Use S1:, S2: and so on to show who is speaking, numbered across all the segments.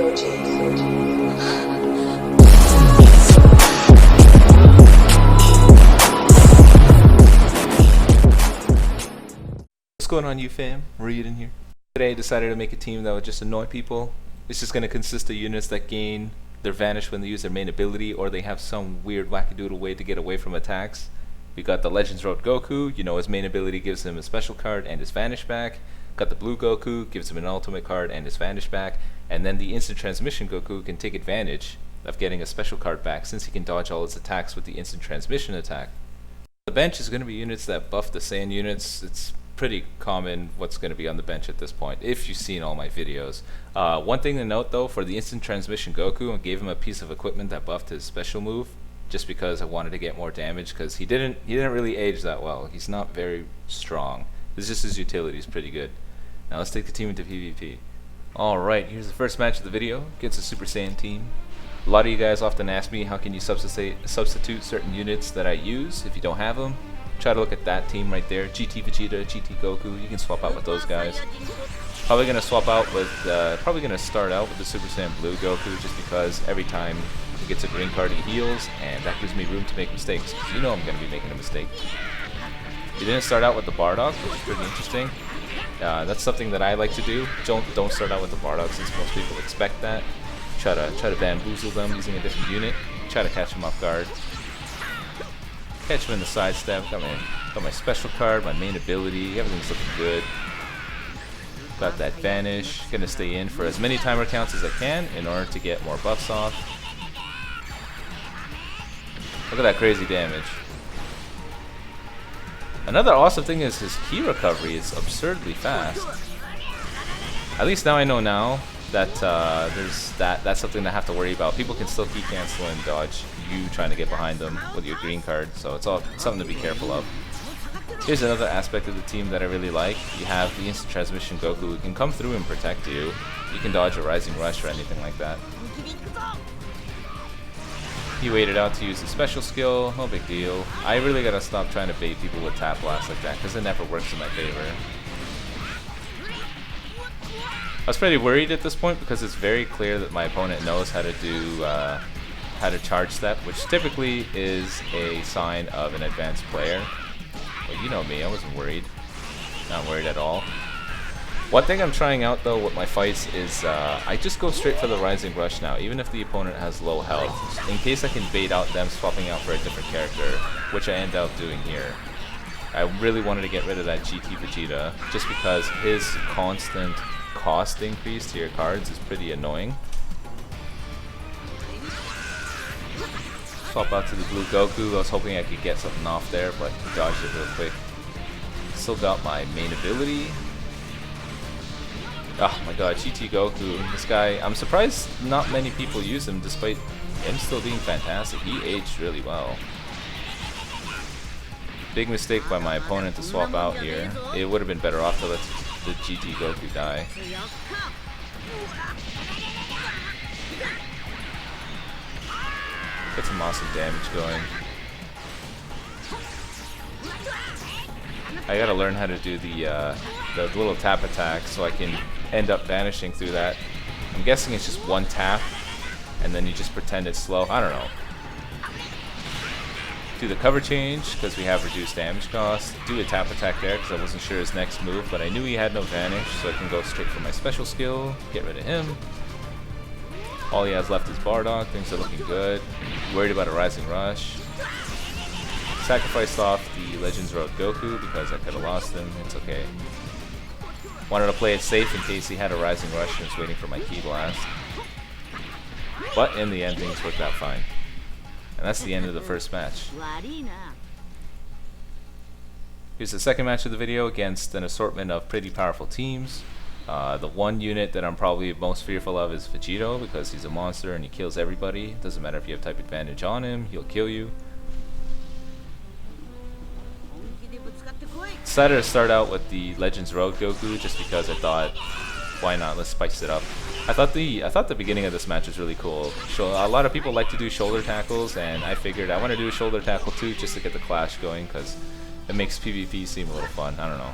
S1: What's going on, you fam? Raiyuden here. Today I decided to make a team that would just annoy people. It's just going to consist of units that gain their vanish when they use their main ability, or they have some weird wackadoodle way to get away from attacks. We got the Legends Road Goku. You know, his main ability gives him a special card and his vanish back. Got the blue Goku, gives him an ultimate card and his vanish back. And then the instant transmission Goku can take advantage of getting a special card back, since he can dodge all his attacks with the instant transmission attack. The bench is going to be units that buff the Saiyan units. It's pretty common what's going to be on the bench at this point, if you've seen all my videos. One thing to note though, for the instant transmission Goku, I gave him a piece of equipment that buffed his special move, just because I wanted to get more damage, because he didn't really age that well. He's not very strong. It's just his utility is pretty good. Now let's take the team into PvP. Alright, here's the first match of the video against a Super Saiyan team. A lot of you guys often ask me, how can you substitute certain units that I use if you don't have them? Try to look at that team right there, GT Vegeta, GT Goku. You can swap out with those guys. Probably gonna swap out with, probably gonna start out with the Super Saiyan Blue Goku, just because every time he gets a green card he heals, and that gives me room to make mistakes. You know I'm gonna be making a mistake. He didn't start out with the Bardock, which is pretty interesting. That's something that I like to do. Don't start out with the Bardock, since most people expect that. Try to bamboozle them using a different unit. Try to catch them off guard. Catch him in the sidestep. Got my special card, my main ability. Everything's looking good. Got that vanish. Gonna stay in for as many timer counts as I can in order to get more buffs off. Look at that crazy damage. Another awesome thing is his key recovery is absurdly fast. At least now I know that that's something to have to worry about. People can still key cancel and dodge you trying to get behind them with your green card, so it's something to be careful of. Here's another aspect of the team that I really like. You have the instant transmission Goku who can come through and protect you. You can dodge a rising rush or anything like that. He waited out to use his special skill, no big deal. I really gotta stop trying to bait people with tap blast like that, because it never works in my favor. I was pretty worried at this point, because it's very clear that my opponent knows how to do how to charge step, which typically is a sign of an advanced player. But you know me, I wasn't worried. Not worried at all. One thing I'm trying out though with my fights is I just go straight for the rising rush now, even if the opponent has low health, in case I can bait out them swapping out for a different character, which I end up doing here. I really wanted to get rid of that GT Vegeta, just because his constant cost increase to your cards is pretty annoying. Swap out to the blue Goku. I was hoping I could get something off there, but he dodged it real quick. Still got my main ability. Oh my god, GT Goku. This guy, I'm surprised not many people use him despite him still being fantastic. He aged really well. Big mistake by my opponent to swap out here. It would have been better off to let the GT Goku die. Get some awesome damage going. I gotta learn how to do the little tap attack so I can end up vanishing through that. I'm guessing it's just one tap and then you just pretend it's slow. I don't know. Do the cover change because we have reduced damage cost. Do a tap attack there because I wasn't sure his next move, but I knew he had no vanish, so I can go straight for my special skill, get rid of him. All he has left is Bardock. Things are looking good. Worried about a rising rush. Sacrificed off the Legends Road Goku because I could have lost him. It's okay. Wanted to play it safe in case he had a rising rush and was waiting for my Ki Blast. But in the end, things worked out fine. And that's the end of the first match. Here's the second match of the video against an assortment of pretty powerful teams. The one unit that I'm probably most fearful of is Vegito, because he's a monster and he kills everybody. Doesn't matter if you have type advantage on him, he'll kill you. Decided to start out with the Legends Road Goku just because I thought, why not? Let's spice it up. I thought the beginning of this match was really cool. A lot of people like to do shoulder tackles, and I figured I want to do a shoulder tackle too, just to get the clash going, because it makes PvP seem a little fun. I don't know.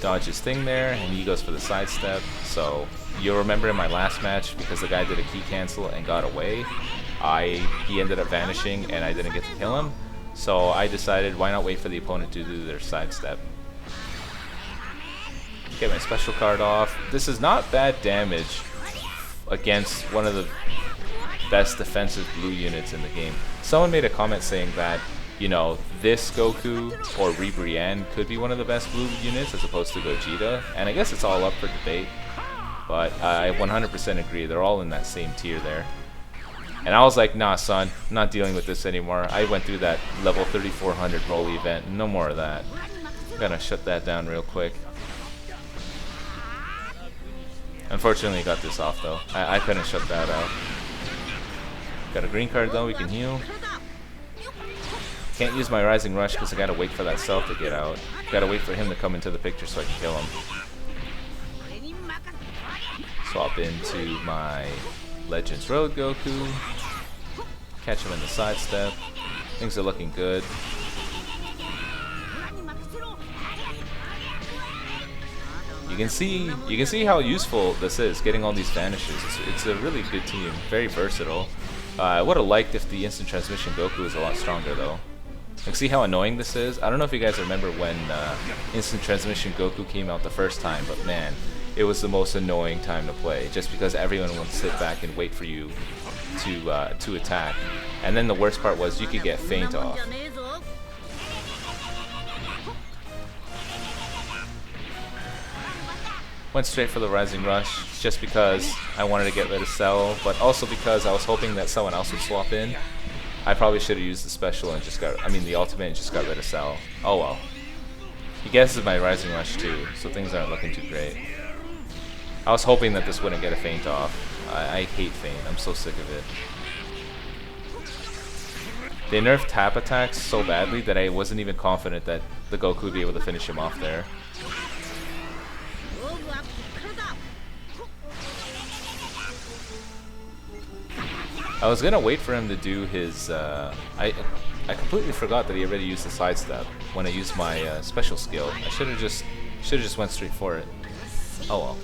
S1: dodge his thing there, and he goes for the sidestep. So you'll remember in my last match, because the guy did a key cancel and got away, he ended up vanishing and I didn't get to kill him. So I decided, why not wait for the opponent to do their sidestep. Get my special card off. This is not bad damage against one of the best defensive blue units in the game. Someone made a comment saying that, you know, this Goku or Ribrianne could be one of the best blue units as opposed to Gogeta, and I guess it's all up for debate, but I 100% agree. They're all in that same tier there. And I was like, nah son, I'm not dealing with this anymore. I went through that level 3400 Broly event, no more of that. I'm gonna shut that down real quick. Unfortunately I got this off though. I couldn't shut that out. Got a green card though, we can heal. Can't use my Rising Rush because I gotta wait for that cell to get out. Gotta wait for him to come into the picture so I can kill him. Swap into my Legends Road Goku. Catch him in the sidestep. Things are looking good. You can see how useful this is, getting all these vanishes. It's a really good team, very versatile. I would have liked if the instant transmission Goku was a lot stronger though. Like, see how annoying this is? I don't know if you guys remember when instant transmission Goku came out the first time, but man, it was the most annoying time to play, just because everyone would sit back and wait for you to attack. And then the worst part was you could get feint off. Went straight for the Rising Rush just because I wanted to get rid of Cell, but also because I was hoping that someone else would swap in. I probably should have used the special and just the ultimate and just got rid of Cell. Oh well. He guesses my Rising Rush too, so things aren't looking too great. I was hoping that this wouldn't get a feint off. I hate feint, I'm so sick of it. They nerfed tap attacks so badly that I wasn't even confident that the Goku would be able to finish him off there. I was gonna wait for him to do his. I completely forgot that he already used the sidestep when I used my special skill. I should have just went straight for it. Oh well.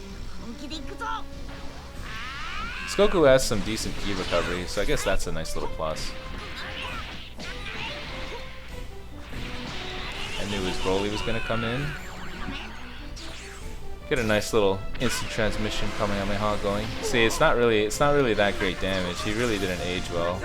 S1: This Goku has some decent ki recovery, so I guess that's a nice little plus. I knew his Broly was gonna come in. Get a nice little instant transmission Kamehameha going. See, it's not really that great damage. He really didn't age well.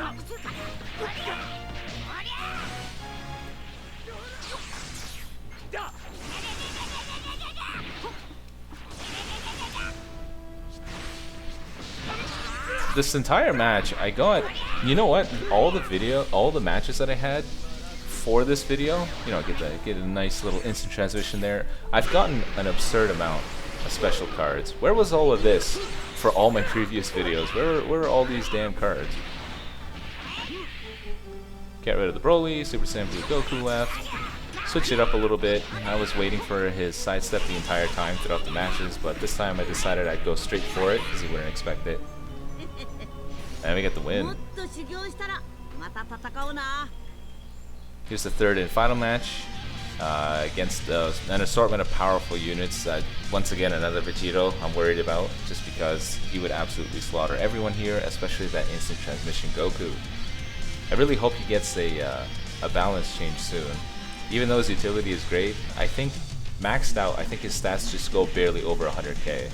S1: This entire match, I got, you know what? All the matches that I had for this video, you know, get a nice little instant transmission there. I've gotten an absurd amount of special cards. Where was all of this for all my previous videos? Where are all these damn cards? Get rid of the Broly, Super Saiyan Blue Goku left. Switch it up a little bit. I was waiting for his sidestep the entire time throughout the matches, but this time I decided I'd go straight for it because he wouldn't expect it. And we get the win. Here's the third and final match against an assortment of powerful units. Once again, another Vegito I'm worried about, just because he would absolutely slaughter everyone here, especially that instant transmission Goku. I really hope he gets a balance change soon. Even though his utility is great, I think maxed out, I think his stats just go barely over 100k.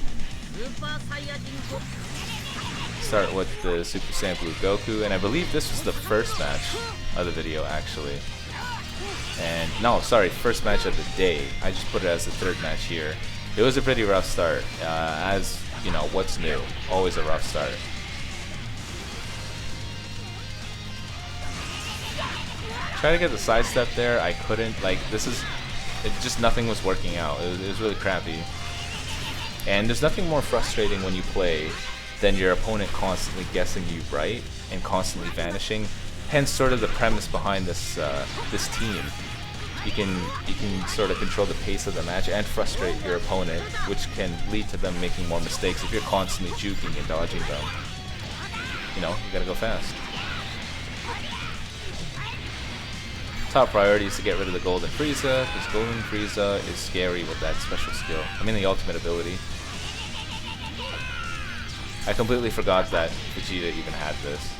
S1: Start with the Super Saiyan Blue Goku, and I believe this was the first match of the video actually. And no, sorry, first match of the day. I just put it as the third match here. It was a pretty rough start. As you know, what's new? Always a rough start. Try to get the sidestep there. I couldn't. Like, just nothing was working out. It was really crappy. And there's nothing more frustrating when you play than your opponent constantly guessing you right and constantly vanishing. Hence, sort of the premise behind this this team. You can sort of control the pace of the match and frustrate your opponent, which can lead to them making more mistakes if you're constantly juking and dodging them. You know, you gotta go fast. Top priority is to get rid of the Golden Frieza, because Golden Frieza is scary with that special skill. I mean the ultimate ability. I completely forgot that Vegeta even had this.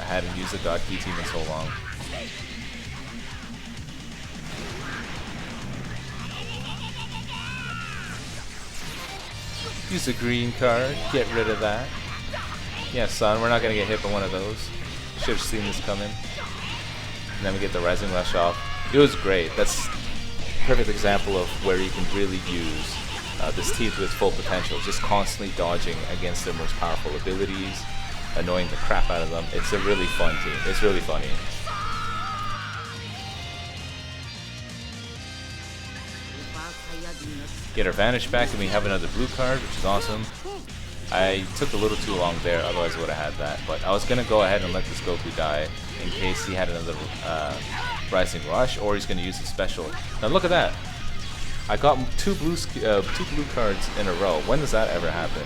S1: I hadn't used the God Ki team in so long. Use the green card, get rid of that. Yeah, son, we're not gonna get hit by one of those. Should have seen this coming. And then we get the Rising Rush off. It was great. That's a perfect example of where you can really use this team to its full potential. Just constantly dodging against their most powerful abilities, annoying the crap out of them. It's a really fun team. It's really funny. Get our Vanish back, and we have another blue card, which is awesome. I took a little too long there, otherwise I would have had that. But I was going to go ahead and let this Goku die in case he had another Rising Rush, or he's going to use his special. Now look at that. I got two blue cards in a row. When does that ever happen?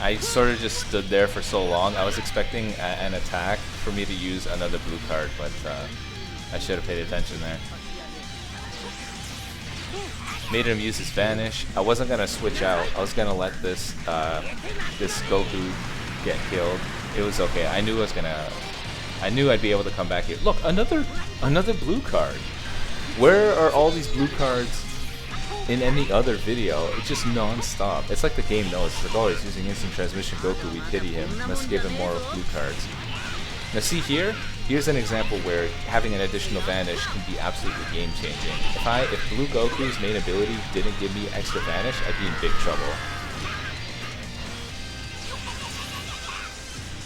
S1: I sort of just stood there for so long. I was expecting an attack for me to use another blue card, but I should have paid attention there. Made him use his Vanish. I wasn't gonna switch out. I was gonna let this this Goku get killed. It was okay. I knew I'd be able to come back here. Look, another blue card. Where are all these blue cards in any other video? It's just non-stop. It's like the game knows. It's like, oh, he's using instant transmission Goku. We pity him. Let's give him more blue cards. Now see here. Here's an example where having an additional Vanish can be absolutely game-changing. If Blue Goku's main ability didn't give me extra Vanish, I'd be in big trouble.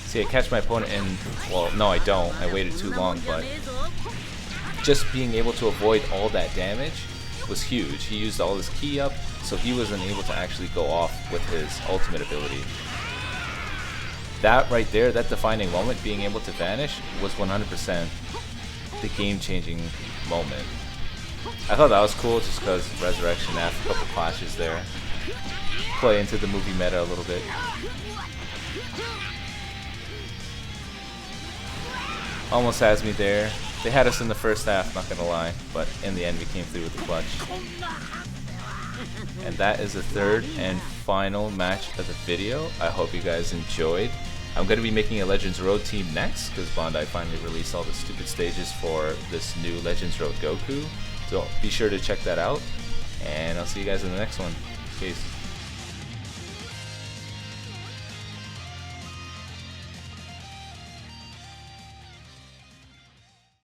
S1: See, I catch my opponent in, well, no I don't, I waited too long, but just being able to avoid all that damage was huge. He used all his ki up, so he wasn't able to actually go off with his ultimate ability. That right there, that defining moment, being able to Vanish, was 100% the game-changing moment. I thought that was cool just because Resurrection after a couple clashes there. Play into the movie meta a little bit. Almost has me there. They had us in the first half, not gonna lie, but in the end we came through with the clutch. And that is the third and final match of the video. I hope you guys enjoyed. I'm going to be making a Legends Road team next because Bandai finally released all the stupid stages for this new Legends Road Goku. So be sure to check that out, and I'll see you guys in the next one. Peace.